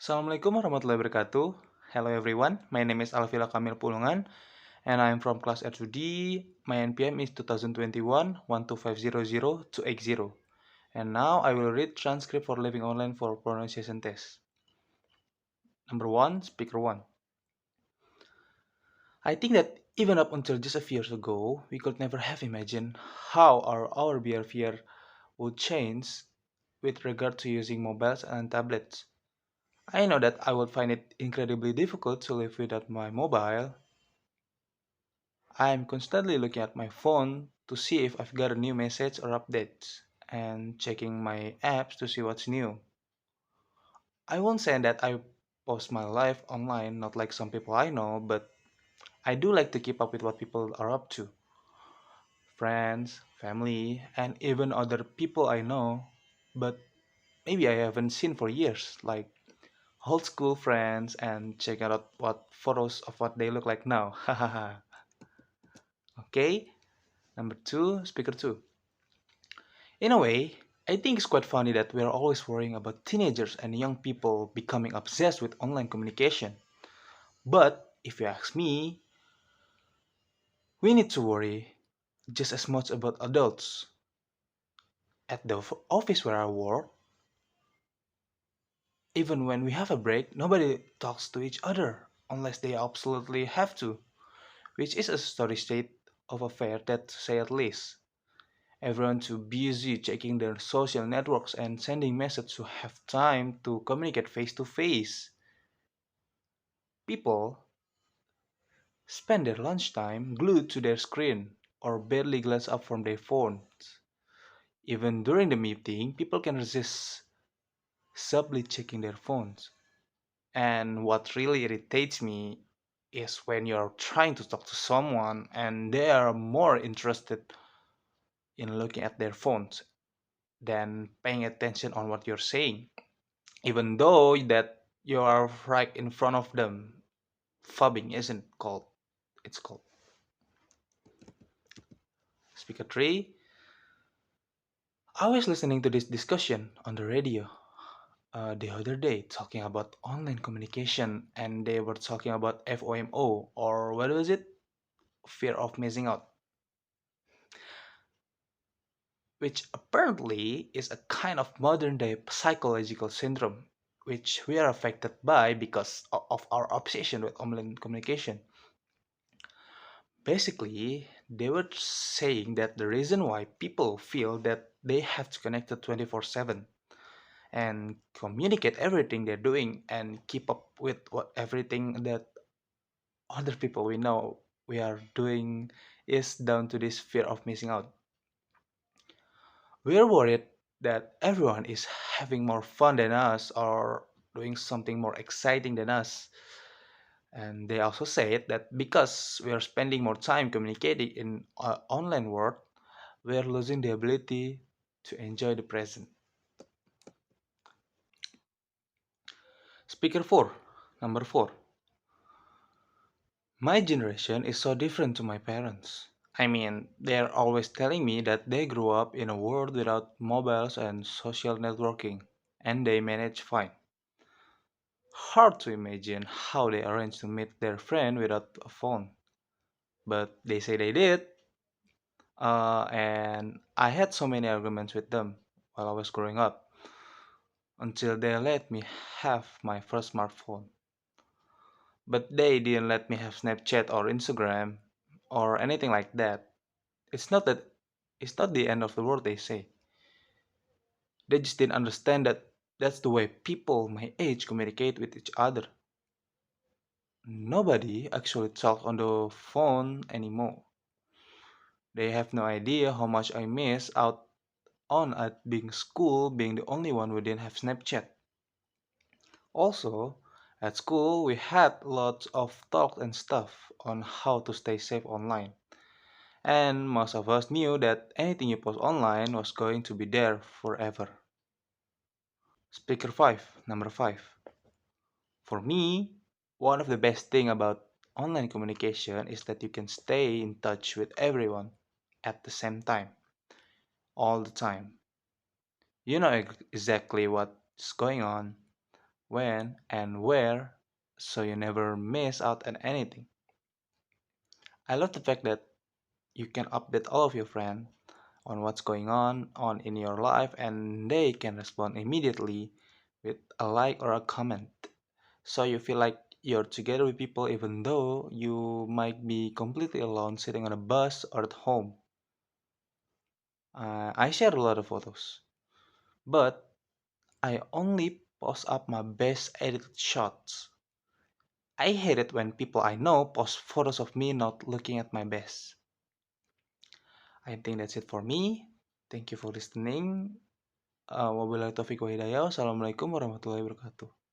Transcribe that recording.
Assalamualaikum warahmatullahi wabarakatuh. Hello everyone, my name is Alfilla Kamil Pulungan and I am from class R2D. My NPM is 2021 12500 and now I will read transcript for living online for pronunciation test. Number 1, speaker 1. I think that even up until just a few years ago, we could never have imagined how our behavior would change with regard to using mobiles and tablets. I know that I would find it incredibly difficult to live without my mobile. I'm constantly looking at my phone to see if I've got a new message or updates, and checking my apps to see what's new. I won't say that I post my life online, not like some people I know, but I do like to keep up with what people are up to. Friends, family, and even other people I know, but maybe I haven't seen for years, like old school friends, and check out what photos of what they look like now. Hahaha. Okay, number two, speaker two. In a way, I think it's quite funny that we're always worrying about teenagers and young people becoming obsessed with online communication. But if you ask me, we need to worry just as much about adults. At the office where I work, even when we have a break, nobody talks to each other unless they absolutely have to, which is a story state of affair that to say at least. Everyone too busy checking their social networks and sending messages to have time to communicate face to face. People spend their lunchtime glued to their screen or barely glance up from their phones. Even during the meeting, people can resist subtly checking their phones. And what really irritates me is when you're trying to talk to someone and they are more interested in looking at their phones than paying attention on what you're saying, even though that you are right in front of them. Fubbing isn't called. It's called. Speaker 3. I was listening to this discussion on the radio the other day talking about online communication, and they were talking about FOMO, or what was it? Fear of missing out, which apparently is a kind of modern day psychological syndrome which we are affected by because of our obsession with online communication. Basically, they were saying that the reason why people feel that they have to connect to 24/7 and communicate everything they're doing and keep up with what everything that other people we know we are doing is down to this fear of missing out. We're worried that everyone is having more fun than us or doing something more exciting than us. And they also said that because we are spending more time communicating in online world, we are losing the ability to enjoy the present. Speaker 4, number 4. My generation is so different to my parents. I mean, they're always telling me that they grew up in a world without mobiles and social networking, and they manage fine. Hard to imagine how they arranged to meet their friend without a phone. But they say they did, and I had so many arguments with them while I was growing up until they let me have my first smartphone. But they didn't let me have Snapchat or Instagram or anything like that. It's not that it's not the end of the world, they say. They just didn't understand that that's the way people my age communicate with each other. Nobody actually talks on the phone anymore. They have no idea how much I miss out on at being school, being the only one who didn't have Snapchat. Also, at school we had lots of talk and stuff on how to stay safe online. And most of us knew that anything you post online was going to be there forever. Speaker 5, number 5. For me, one of the best thing about online communication is that you can stay in touch with everyone at the same time, all the time. You know exactly what's going on, when, and where, so you never miss out on anything. I love the fact that you can update all of your friends on what's going on in your life and they can respond immediately with a like or a comment. So you feel like you're together with people even though you might be completely alone sitting on a bus or at home. I share a lot of photos, but I only post up my best edited shots. I hate it when people I know post photos of me not looking at my best. I think that's it for me. Thank you for listening. Wabillahi taufiq wa hidayah. Wassalamualaikum warahmatullahi wabarakatuh.